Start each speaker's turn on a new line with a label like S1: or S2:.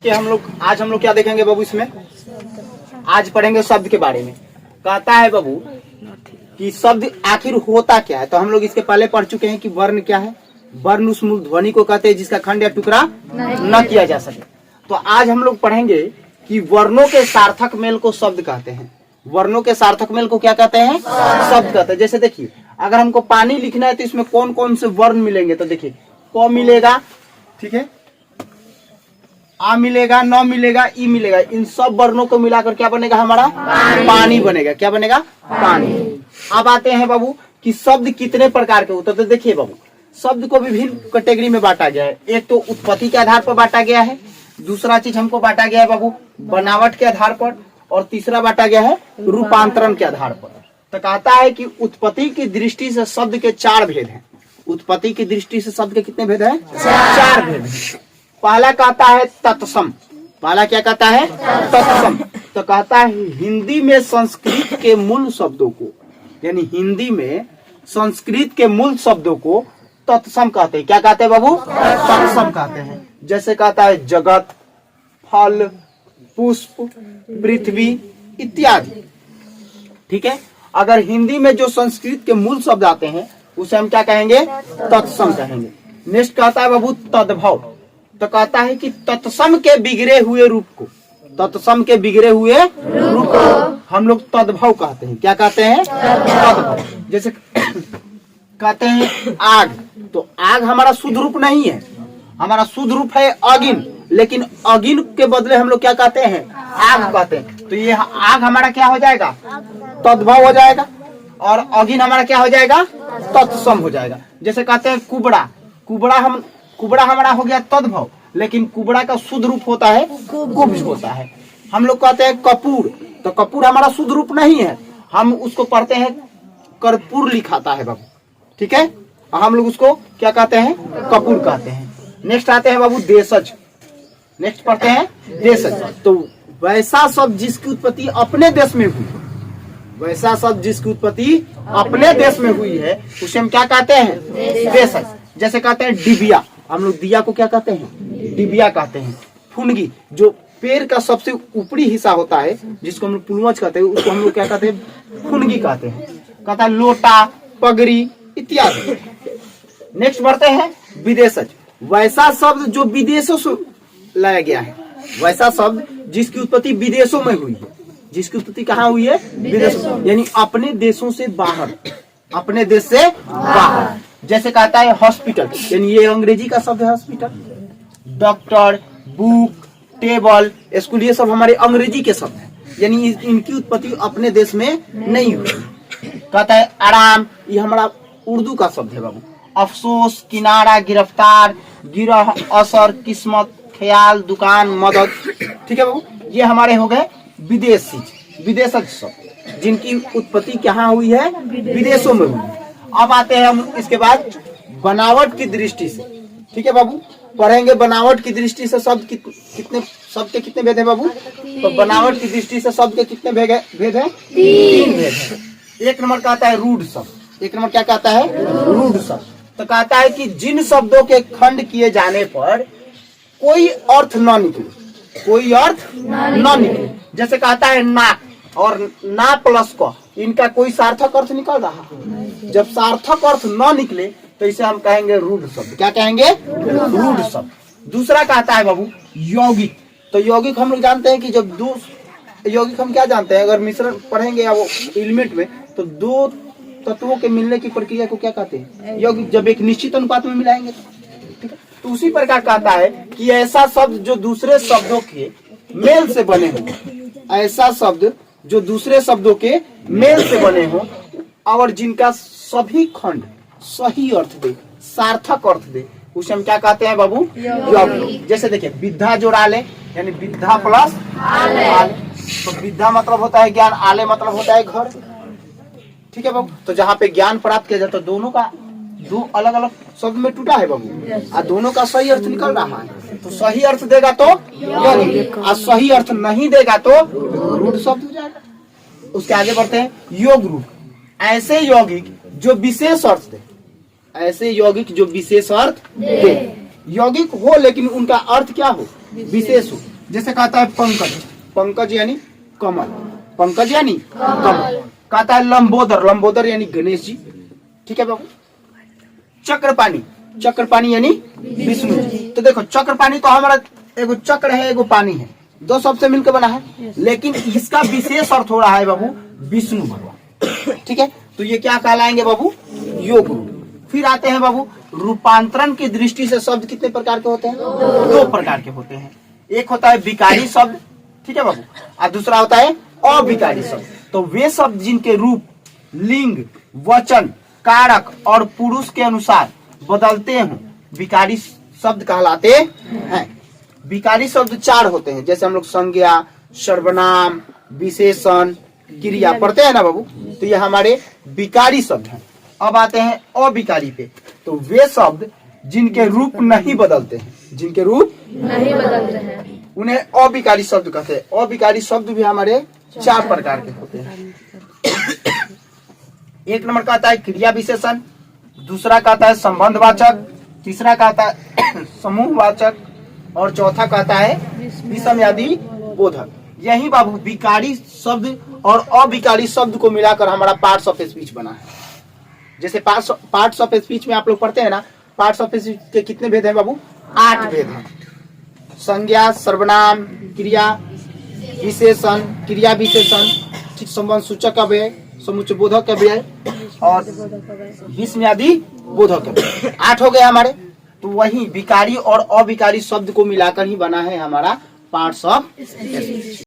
S1: कि आज हम लोग क्या देखेंगे बाबू इसमें? आज पढ़ेंगे शब्द के बारे में। कहता है बाबू कि शब्द आखिर होता क्या है। तो हम लोग इसके पहले पढ़ चुके हैं कि वर्ण क्या है। वर्ण उस मूल ध्वनि को कहते हैं जिसका खंड या टुकड़ा न किया जा सके। तो आज हम लोग पढ़ेंगे कि वर्णों के सार्थक मेल को शब्द कहते हैं। वर्णों के सार्थक मेल को क्या कहते हैं? शब्द कहते हैं। जैसे देखिए, अगर हमको पानी लिखना है तो इसमें कौन कौन से वर्ण मिलेंगे? तो देखिए, क मिलेगा, ठीक है, आ मिलेगा, न मिलेगा, ई मिलेगा। इन सब वर्णों को मिलाकर क्या बनेगा हमारा? पानी बनेगा। क्या बनेगा? पानी। अब आते हैं बाबू कि शब्द कितने प्रकार के होते हैं। तो देखिए बाबू, शब्द को विभिन्न कैटेगरी में बांटा गया है। एक तो उत्पत्ति के आधार पर बांटा गया है, दूसरा चीज हमको बांटा गया है बाबू बनावट के आधार पर, और तीसरा बांटा गया है रूपांतरण के आधार पर। तो कहता है कि उत्पत्ति की दृष्टि से शब्द के 4 भेद हैं। उत्पत्ति की दृष्टि से शब्द के कितने भेद हैं? 4 भेद हैं। पहला कहता है तत्सम। पहला क्या कहता है? तत्सम। तो कहता है हिंदी में संस्कृत के मूल शब्दों को, यानी हिंदी में संस्कृत के मूल शब्दों को तत्सम कहते हैं। क्या कहते हैं बाबू? तत्सम कहते हैं। जैसे कहता है जगत, फल, पुष्प, पृथ्वी इत्यादि। ठीक है, अगर हिंदी में जो संस्कृत के मूल शब्द आते हैं उसे हम क्या कहेंगे? तत्सम कहेंगे। नेक्स्ट कहता है बाबू तद्भव। तो कहता है कि तत्सम के बिगड़े हुए रूप को, तत्सम के बिगड़े हुए रूप को हम लोग तद्भव कहते हैं। क्या कहते हैं? तद्भव। जैसे कहते हैं आग। तो आग हमारा शुद्ध रूप नहीं है, हमारा शुद्ध रूप है अगिन, लेकिन अगिन के बदले हम लोग क्या कहते हैं? आग कहते हैं। तो ये आग हमारा क्या हो जाएगा? तद्भव हो जाएगा, और अगिन हमारा क्या हो जाएगा? तत्सम हो जाएगा। जैसे कहते हैं कुबड़ा। कुबड़ा हमारा हो गया तद्भव, लेकिन कुबड़ा का शुद्ध रूप होता है कुब्ज होता है। हम लोग कहते हैं कपूर। तो कपूर हमारा शुद्ध रूप नहीं है, हम उसको पढ़ते हैं कर्पूर लिखाता है बाबू। ठीक है, हम लोग उसको क्या कहते हैं? कपूर कहते हैं। नेक्स्ट आते हैं बाबू देशज। नेक्स्ट पढ़ते हैं देशज। तो वैसा शब्द जिसकी उत्पत्ति अपने देश में हुई, वैसा शब्द जिसकी उत्पत्ति अपने देश में हुई है उसे हम क्या कहते हैं? देशज। जैसे कहते हैं डिबिया। हम लोग दिया को क्या कहते हैं? डिबिया कहते हैं। फुनगी, जो पेड़ का सबसे ऊपरी हिस्सा होता है जिसको हम लोग पूर्वज कहते हैं, उसको हम लोग क्या कहते हैं? फुनगी कहते हैं। कहता है लोटा, पगड़ी इत्यादि। नेक्स्ट बढ़ते हैं विदेशज। वैसा शब्द जो विदेशों से लाया गया है, वैसा शब्द जिसकी उत्पत्ति विदेशों में हुई है। जिसकी उत्पत्ति कहाँ हुई है? विदेशों, यानी अपने देशों से बाहर, अपने देश से बाहर। जैसे कहता है हॉस्पिटल, यानी ये अंग्रेजी का शब्द है hospital. Doctor, book, table, school, ये सब हमारे अंग्रेजी के शब्द हैं, यानी इनकी उत्पत्ति अपने देश में नहीं हुई। कहता है आराम, ये हमारा उर्दू का शब्द है बाबू। अफसोस, किनारा, गिरफ्तार, गिरह, असर, किस्मत, ख्याल, दुकान, मदद। ठीक है बाबू, ये हमारे हो गए विदेशज शब्द जिनकी उत्पत्ति कहाँ हुई है? विदेशों में हुई है। अब आते हैं हम इसके बाद बनावट की दृष्टि से। ठीक है बाबू, पढ़ेंगे बनावट की दृष्टि से शब्द कितने, शब्द के कितने भेद है बाबू? तो बनावट की दृष्टि से शब्द के कितने भेद है? 3 भेद है। एक नंबर कहता है रूढ़ शब्द। एक नंबर क्या कहता है? रूढ़ शब्द। तो कहता है कि जिन शब्दों के खंड किए जाने पर कोई अर्थ न निकले, कोई अर्थ न निकले। जैसे कहता है नाक और ना प्लस क, इनका कोई सार्थक अर्थ निकल रहा है। जब सार्थक अर्थ न निकले तो इसे हम कहेंगे रूढ़ शब्द। क्या कहेंगे? रूढ़ शब्द। दूसरा कहता है बाबू यौगिक। तो यौगिक हम लोग जानते हैं कि जब दो यौगिक हम क्या जानते हैं, अगर मिश्रण पढ़ेंगे या वो एलिमेंट में, तो 2 तत्वों के मिलने की प्रक्रिया को क्या कहते हैं? यौगिक। जब एक निश्चित अनुपात में मिलाएंगे, ठीक है। तो उसी प्रकार कहता है कि ऐसा शब्द जो दूसरे शब्दों के मेल से बने हो, ऐसा शब्द जो दूसरे शब्दों के मेल से बने हो और जिनका सभी खंड सही अर्थ दे, सार्थक अर्थ दे, उसे हम क्या कहते हैं बाबू? यौगिक। जैसे देखिए विद्या जोड़ा ले, यानी विद्या प्लस आले। तो विद्या मतलब होता है ज्ञान, आले मतलब होता है घर। ठीक है बाबू, तो जहाँ पे ज्ञान प्राप्त किया जाता है, दोनों का 2 अलग अलग शब्द में टूटा है बाबू, और दोनों का सही अर्थ निकल रहा है। तो सही अर्थ देगा तो यौगिक, और सही अर्थ नहीं देगा तो रूढ़ शब्द हो जाएगा। उसके आगे बढ़ते हैं योग रूप। ऐसे यौगिक जो विशेष अर्थ दे, ऐसे यौगिक जो विशेष अर्थ दे। यौगिक हो लेकिन उनका अर्थ क्या हो? विशेष हो। जैसे कहता है पंकज, पंकज यानी कमल, पंकज यानी कमल। कहता है लंबोदर, लंबोदर यानी गणेश जी, ठीक है बाबू। चक्रपाणी, चक्रपाणी यानी विष्णु जी। तो देखो चक्रपाणी तो हमारा एगो चक्र है, एगो पानी है, दो शब्द से मिलकर बना है, लेकिन इसका विशेष अर्थ हो रहा है बाबू विष्णु भगवान, ठीक है। तो ये क्या कहलाएंगे बाबू, योग रूप। फिर आते हैं बाबू रूपांतरण की दृष्टि से शब्द कितने प्रकार के होते हैं, दो प्रकार के होते हैं। एक होता है विकारी शब्द, ठीक है बाबू, और दूसरा होता है अविकारी शब्द। तो वे शब्द जिनके रूप, लिंग, वचन, कारक और पुरुष के अनुसार बदलते हों विकारी शब्द कहलाते हैं। विकारी शब्द चार होते हैं, जैसे हम लोग संज्ञा, सर्वनाम, विशेषण, क्रिया पढ़ते हैं ना बाबू, तो ये हमारे विकारी शब्द हैं। अब आते हैं अविकारी पे। तो वे शब्द जिनके रूप नहीं बदलते हैं, जिनके रूप
S2: नहीं बदलते हैं,
S1: उन्हें अविकारी शब्द कहते हैं। अविकारी शब्द भी हमारे चार प्रकार के होते हैं। एक नंबर का आता है क्रिया विशेषण, दूसरा का आता है संबंधवाचक, तीसरा का आता है समूहवाचक, और चौथा का आता है विषमयादि बोधक। यही बाबू विकारी शब्द और अविकारी शब्द को मिलाकर हमारा पार्ट्स ऑफ स्पीच बना है। जैसे पार्ट्स ऑफ स्पीच में आप लोग पढ़ते हैं ना, पार्ट्स ऑफ स्पीच के कितने भेद हैं बाबू, 8 भेद हैं। संज्ञा, सर्वनाम, क्रिया विशेषण, क्रिया विशेषण, ठीक, संबंध सूचक अव्यय, समुच्चय बोधक अव्यय और विषमयादि बोधक अव्यय। 8 हो गए हमारे। तो वही विकारी और अविकारी शब्द को मिलाकर ही बना है हमारा पार्ट्स ऑफ स्पीच।